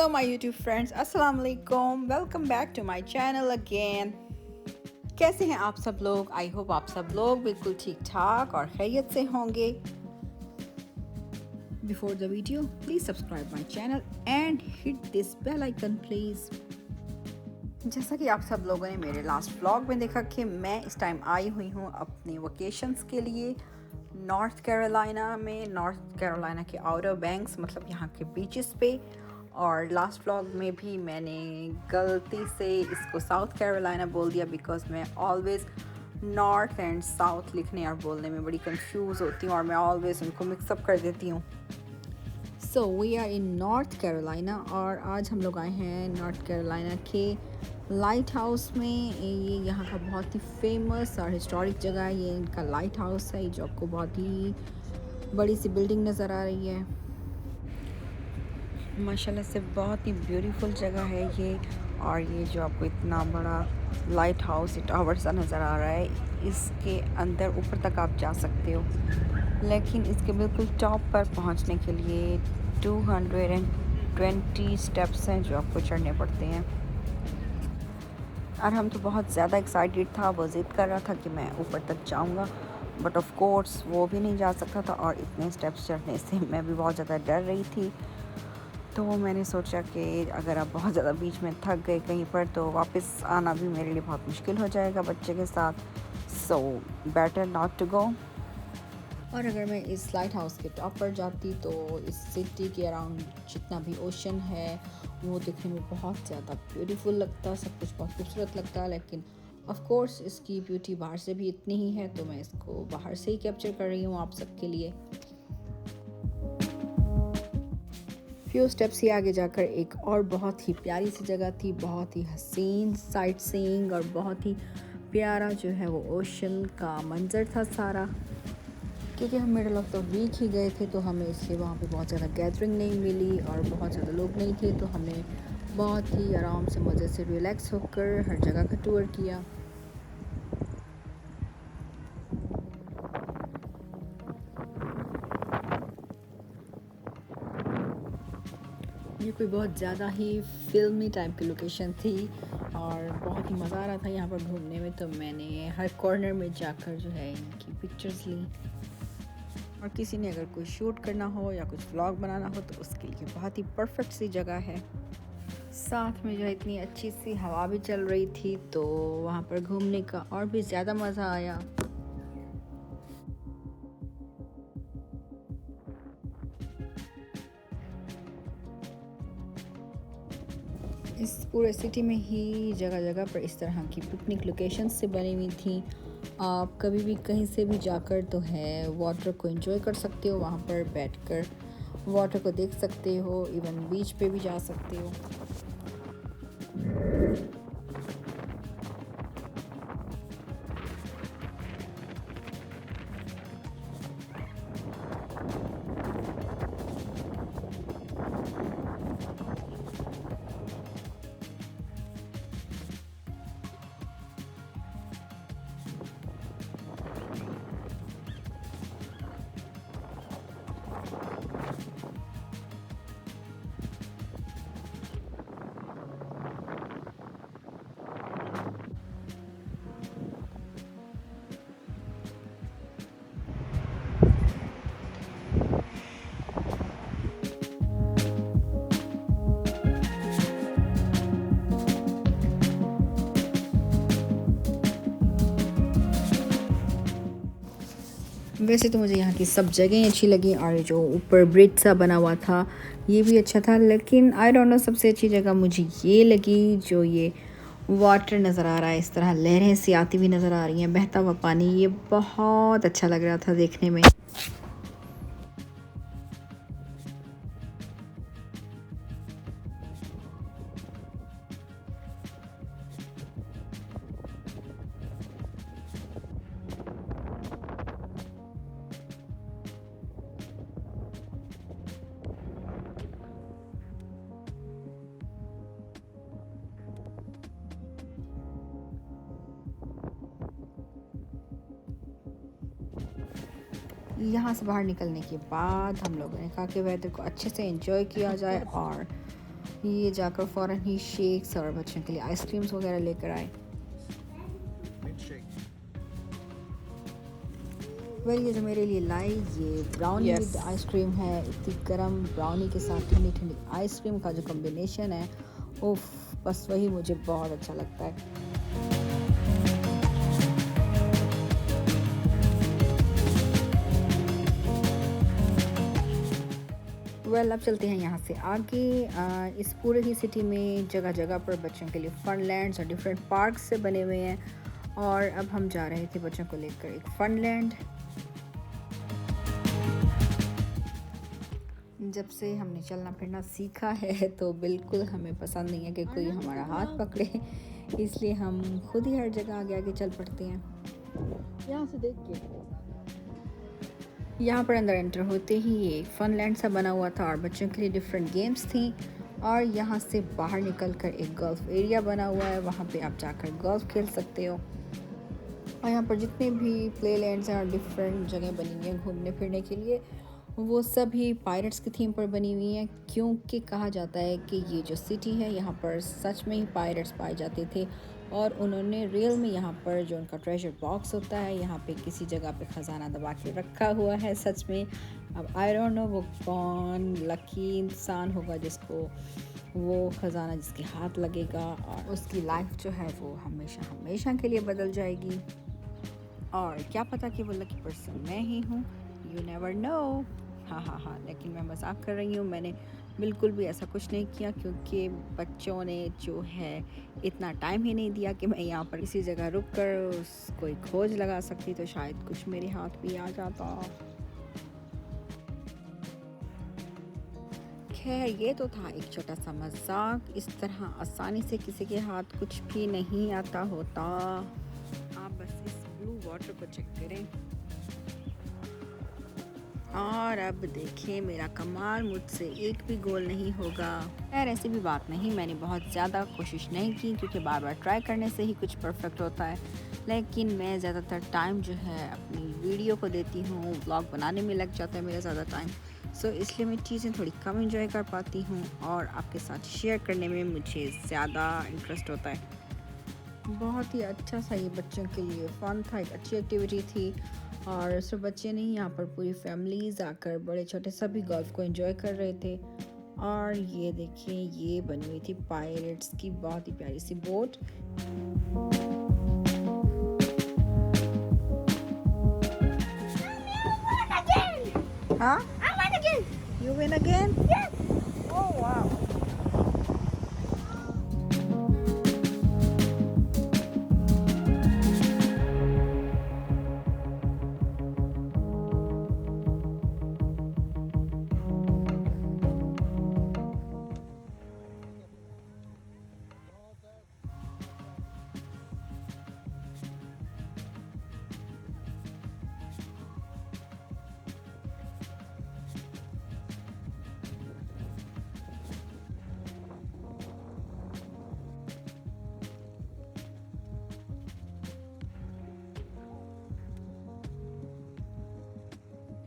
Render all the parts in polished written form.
Hello my YouTube friends, अस्सलाम वालेकुम, welcome back to my channel again. कैसे हैं आप सब लोग? आई होप आप सब लोग बिल्कुल ठीक ठाक और खैरियत से होंगे। Before the video please subscribe my channel and hit this bell icon please. जैसा कि आप सब लोगों ने मेरे लास्ट व्लॉग में देखा कि मैं इस टाइम आई हुई हूँ अपने वकेशंस के लिए नॉर्थ कैरोलिना में, नॉर्थ कैरोलिना के आउटर बैंक्स, मतलब यहाँ के बीचेस पे। और लास्ट व्लॉग में भी मैंने गलती से इसको साउथ कैरोलिना बोल दिया बिकॉज मैं ऑलवेज़ नॉर्थ एंड साउथ लिखने और बोलने में बड़ी कंफ्यूज होती हूँ और मैं ऑलवेज़ उनको मिक्सअप कर देती हूँ। So we are in North Carolina और आज हम लोग आए हैं नॉर्थ कैरोलिना के लाइट हाउस में। ये यहाँ का बहुत ही फेमस और हिस्टोरिक जगह है। ये इनका लाइट हाउस है जो आपको बहुत ही बड़ी सी बिल्डिंग नज़र आ रही है। माशाल्लाह से बहुत ही ब्यूटीफुल जगह है ये। और ये जो आपको इतना बड़ा लाइट हाउस टावर सा नज़र आ रहा है, इसके अंदर ऊपर तक आप जा सकते हो, लेकिन इसके बिल्कुल टॉप पर पहुंचने के लिए 220 स्टेप्स हैं जो आपको चढ़ने पड़ते हैं। और हम तो बहुत ज़्यादा एक्साइटेड था, वो ज़िद कर रहा था कि मैं ऊपर तक जाऊंगा, बट ऑफ कोर्स वो भी नहीं जा सकता था और इतने स्टेप्स चढ़ने से मैं भी बहुत ज़्यादा डर रही थी। तो मैंने सोचा कि अगर आप बहुत ज़्यादा बीच में थक गए कहीं पर तो वापस आना भी मेरे लिए बहुत मुश्किल हो जाएगा बच्चे के साथ, so better not to go. और अगर मैं इस लाइट हाउस के टॉप पर जाती तो इस सिटी के अराउंड जितना भी ओशन है वो दिखने में बहुत ज़्यादा ब्यूटीफुल लगता, सब कुछ बहुत खूबसूरत लगता, लेकिन ऑफ कोर्स इसकी ब्यूटी बाहर से भी इतनी ही है तो मैं इसको बाहर से ही कैप्चर कर रही हूँ आप सबके लिए। फ्यू स्टेप्स ही आगे जाकर एक और बहुत ही प्यारी सी जगह थी, बहुत ही हसीन साइट सीइंग और बहुत ही प्यारा जो है वो ओशन का मंजर था सारा। क्योंकि हम मिडल ऑफ द वीक ही गए थे तो हमें इसलिए वहाँ पे बहुत ज़्यादा गैदरिंग नहीं मिली और बहुत ज़्यादा लोग नहीं थे, तो हमने बहुत ही आराम से मज़े से रिलैक्स होकर हर जगह का टूर किया। ये कोई बहुत ज़्यादा ही फिल्मी टाइप की लोकेशन थी और बहुत ही मज़ा आ रहा था यहाँ पर घूमने में, तो मैंने हर कॉर्नर में जाकर जो है इनकी पिक्चर्स ली। और किसी ने अगर कोई शूट करना हो या कुछ व्लॉग बनाना हो तो उसके लिए बहुत ही परफेक्ट सी जगह है। साथ में जो है इतनी अच्छी सी हवा भी चल रही थी तो वहाँ पर घूमने का और भी ज़्यादा मज़ा आया। इस पूरे सिटी में ही जगह जगह पर इस तरह की पिकनिक लोकेशंस से बनी हुई थी। आप कभी भी कहीं से भी जाकर तो है वाटर को एंजॉय कर सकते हो, वहाँ पर बैठकर वाटर को देख सकते हो, इवन बीच पे भी जा सकते हो। वैसे तो मुझे यहाँ की सब जगह अच्छी लगी और जो ऊपर ब्रिज सा बना हुआ था ये भी अच्छा था, लेकिन आई डोंट नो सबसे अच्छी जगह मुझे ये लगी जो ये वाटर नज़र आ रहा है, इस तरह लहरें सी आती हुई नज़र आ रही हैं, बहता हुआ पानी, ये बहुत अच्छा लग रहा था देखने में। यहाँ से बाहर निकलने के बाद हम लोगों ने कहा कि वेदर को अच्छे से एंजॉय किया जाए और ये जाकर फ़ौरन ही शेक्स और बच्चों के लिए आइसक्रीम्स वगैरह लेकर आए। वेल ये जो मेरे लिए लाई ये ब्राउनी विद आइसक्रीम है। इतनी गर्म ब्राउनी के साथ ठंडी ठंडी आइसक्रीम का जो कॉम्बिनेशन है, उफ, बस वही मुझे बहुत अच्छा लगता है। वेल अब चलते हैं यहाँ से आगे। इस पूरे ही सिटी में जगह जगह पर बच्चों के लिए फनलैंड्स और डिफरेंट पार्क्स से बने हुए हैं, और अब हम जा रहे थे बच्चों को लेकर एक फनलैंड। जब से हमने चलना फिरना सीखा है तो बिल्कुल हमें पसंद नहीं है कि कोई हमारा हाथ पकड़े, इसलिए हम खुद ही हर जगह आगे आगे चल पड़ते हैं। यहाँ से देख के यहाँ पर अंदर एंटर होते ही एक फनलैंड सा बना हुआ था और बच्चों के लिए डिफरेंट गेम्स थी, और यहाँ से बाहर निकल कर एक गोल्फ एरिया बना हुआ है, वहाँ पे आप जाकर गोल्फ खेल सकते हो। और यहाँ पर जितने भी प्ले लैंड्स हैं और डिफरेंट जगह बनी हुई हैं घूमने फिरने के लिए, वो सभी पायरेट्स की थीम पर बनी हुई हैं, क्योंकि कहा जाता है कि ये जो सिटी है यहाँ पर सच में ही पायरेट्स पाए जाते थे, और उन्होंने रियल में यहाँ पर जो उनका ट्रेजर बॉक्स होता है यहाँ पे किसी जगह पे ख़जाना दबा के रखा हुआ है सच में। अब आई डोंट नो वो कौन लकी इंसान होगा जिसको वो ख़जाना जिसके हाथ लगेगा और उसकी लाइफ जो है वो हमेशा हमेशा के लिए बदल जाएगी, और क्या पता कि वो लकी पर्सन मैं ही हूँ, यू नेवर नो। हाँ, लेकिन मैं मजाक कर रही हूँ, मैंने बिल्कुल भी ऐसा कुछ नहीं किया, क्योंकि बच्चों ने जो है इतना टाइम ही नहीं दिया कि मैं यहाँ पर किसी जगह रुक कर कोई खोज लगा सकती, तो शायद कुछ मेरे हाथ भी आ जाता। खैर ये तो था एक छोटा सा मजाक, इस तरह आसानी से किसी के हाथ कुछ भी नहीं आता होता। आप बस इस ब्लू वाटर को चेक करें, और अब देखिए मेरा कमाल, मुझसे एक भी गोल नहीं होगा। खैर ऐसी भी बात नहीं, मैंने बहुत ज़्यादा कोशिश नहीं की, क्योंकि बार बार ट्राई करने से ही कुछ परफेक्ट होता है, लेकिन मैं ज़्यादातर टाइम जो है अपनी वीडियो को देती हूँ, व्लॉग बनाने में लग जाता है मेरा ज़्यादा टाइम, सो इसलिए मैं चीज़ें थोड़ी कम इंजॉय कर पाती हूँ, और आपके साथ शेयर करने में मुझे ज़्यादा इंटरेस्ट होता है। बहुत ही अच्छा सा ये बच्चों के लिए फ़न था, एक अच्छी एक्टिविटी थी, और सिर्फ बच्चे नहीं, यहाँ पर पूरी फैमिलीज़ आकर बड़े छोटे सभी गोल्फ को एंजॉय कर रहे थे। और ये देखिए ये बनी हुई थी पायरेट्स की बहुत ही प्यारी सी बोट। हाँ? I win again. You win again? Yes. Oh wow.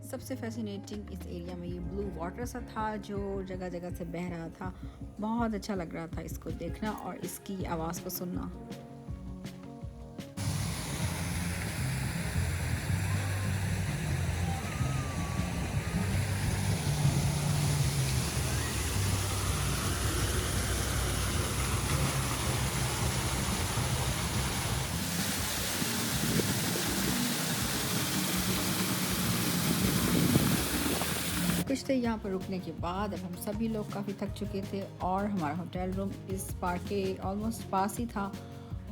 सबसे फैसिनेटिंग इस एरिया में ये ब्लू वाटर सा था जो जगह जगह से बह रहा था, बहुत अच्छा लग रहा था इसको देखना और इसकी आवाज़ को सुनना। कुछ देर यहाँ पर रुकने के बाद अब हम सभी लोग काफ़ी थक चुके थे और हमारा होटल रूम इस पार्क के ऑलमोस्ट पास ही था,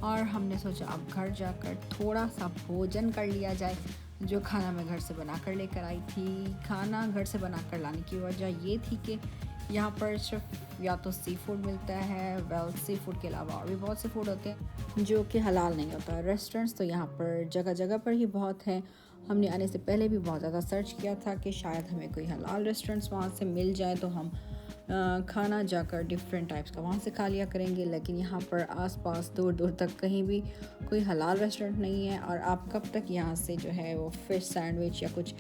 और हमने सोचा अब घर जाकर थोड़ा सा भोजन कर लिया जाए, जो खाना मैं घर से बना कर लेकर आई थी। खाना घर से बना कर लाने की वजह ये थी कि यहाँ पर सिर्फ या तो सी फूड मिलता है, वेल सी फूड के अलावा और भी बहुत से फूड होते हैं जो कि हलाल नहीं होता। रेस्टोरेंट्स तो यहाँ पर जगह जगह पर ही बहुत हैं। हमने आने से पहले भी बहुत ज़्यादा सर्च किया था कि शायद हमें कोई हलाल रेस्टोरेंट्स वहाँ से मिल जाए तो हम खाना जाकर डिफरेंट टाइप्स का वहाँ से खा लिया करेंगे, लेकिन यहाँ पर आसपास दूर दूर तक कहीं भी कोई हलाल रेस्टोरेंट नहीं है। और आप कब तक यहाँ से जो है वो फ़िश सैंडविच या कुछ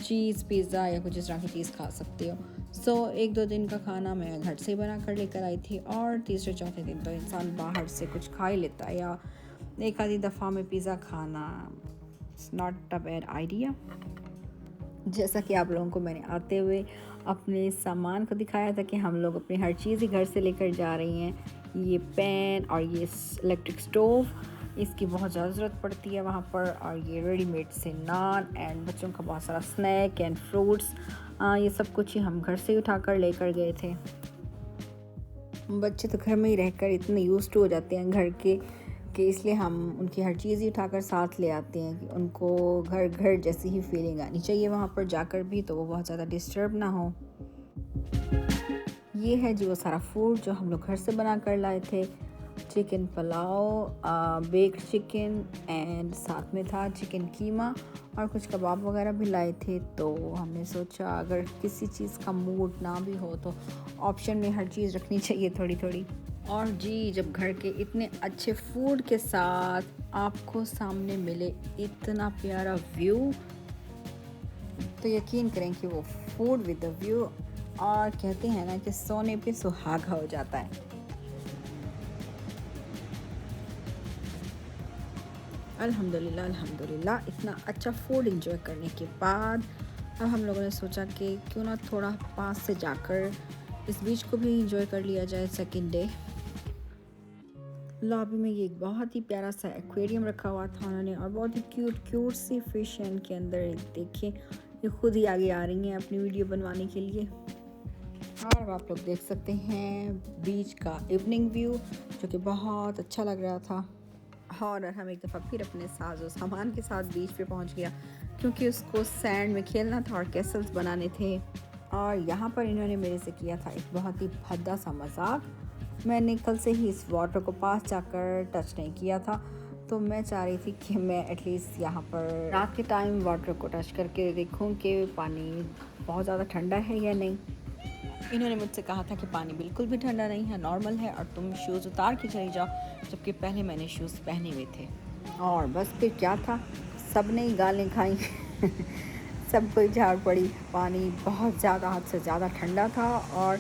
चीज़ पिज़्ज़ा या कुछ इस तरह की चीज़ खा सकते हो। सो 1-2 दिन का खाना मैं घर से ही बना कर लेकर आई थी, और तीसरे चौथे दिन तो इंसान बाहर से कुछ खा ही लेता है, या एक आधी दफ़ा में पिज़्ज़ा खाना it's not a bad idea. जैसा कि आप लोगों को मैंने आते हुए अपने सामान को दिखाया था कि हम लोग अपनी हर चीज़ ही घर से लेकर जा रही हैं। ये पैन और ये इलेक्ट्रिक स्टोव, इसकी बहुत ज़्यादा ज़रूरत पड़ती है वहाँ पर। और ये रेडीमेड से नान एंड बच्चों का बहुत सारा स्नैक एंड फ्रूट्स, ये सब कुछ ही हम घर से ही उठा कर लेकर गए थे। बच्चे तो घर में ही रहकर इतने यूज्ड हो जाते हैं घर के कि इसलिए हम उनकी हर चीज़ ही उठाकर साथ ले आते हैं कि उनको घर घर जैसी ही फीलिंग आनी चाहिए वहाँ पर जाकर भी, तो वो बहुत ज़्यादा डिस्टर्ब ना हो। ये है जी वो सारा फूड जो हम लोग घर से बना कर लाए थे। Chicken pulao, baked chicken and साथ में था चिकन कीमा और कुछ कबाब वगैरह भी लाए थे। तो हमने सोचा अगर किसी चीज़ का मूड ना भी हो तो ऑप्शन में हर चीज़ रखनी चाहिए थोड़ी थोड़ी। और जी जब घर के इतने अच्छे फूड के साथ आपको सामने मिले इतना प्यारा व्यू, तो यकीन करें कि वो फूड विद द व्यू, और कहते हैं ना कि सोने पे सुहागा हो जाता है। अल्हम्दुलिल्लाह अल्हम्दुलिल्लाह इतना अच्छा फूड एंजॉय करने के बाद अब हम लोगों ने सोचा कि क्यों ना थोड़ा पास से जाकर इस बीच को भी एंजॉय कर लिया जाए सेकंड डे। लॉबी में ये एक बहुत ही प्यारा सा एक्वेरियम रखा हुआ था उन्होंने, और बहुत ही क्यूट क्यूट सी फिश है इनके अंदर। देखिए ये खुद ही आगे आ रही हैं अपनी वीडियो बनवाने के लिए। और आप लोग देख सकते हैं बीच का इवनिंग व्यू जो कि बहुत अच्छा लग रहा था। और हम एक दफ़ा फिर अपने साजो सामान के साथ बीच पे पहुंच गया क्योंकि उसको सैंड में खेलना था और कैसल्स बनाने थे। और यहाँ पर इन्होंने मेरे से किया था एक बहुत ही भद्दा सा मजाक। मैंने कल से ही इस वाटर को पास जाकर टच नहीं किया था, तो मैं चाह रही थी कि मैं एटलीस्ट यहाँ पर रात के टाइम वाटर को टच करके देखूँ कि पानी बहुत ज़्यादा ठंडा है या नहीं। इन्होंने मुझसे कहा था कि पानी बिल्कुल भी ठंडा नहीं है, नॉर्मल है, और तुम शूज़ उतार के चली जाओ, जबकि पहले मैंने शूज़ पहने हुए थे। और बस फिर क्या था, सब ने ही गालें खाई सब कोई झाड़ पड़ी। पानी बहुत ज़्यादा हद से ज़्यादा ठंडा था, और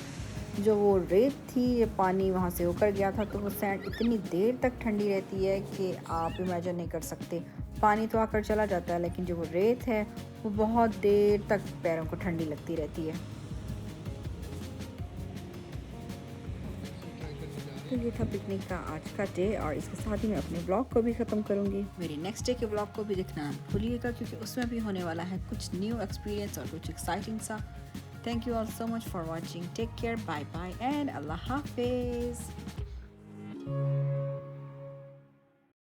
जो वो रेत थी ये पानी वहाँ से होकर गया था, तो वो सैंड इतनी देर तक ठंडी रहती है कि आप इमेजिन नहीं कर सकते। पानी तो आकर चला जाता है, लेकिन जो वो रेत है वो बहुत देर तक पैरों को ठंडी लगती रहती है। तो ये था पिकनिक का आज का डे, और इसके साथ ही मैं अपने ब्लॉग को भी ख़त्म करूँगी। मेरी नेक्स्ट डे के ब्लॉग को भी देखना भूलिएगा क्योंकि उसमें भी होने वाला है कुछ न्यू एक्सपीरियंस और कुछ एक्साइटिंग सा। Thank you all so much for watching. Take care, bye bye and Allah हाफिज़।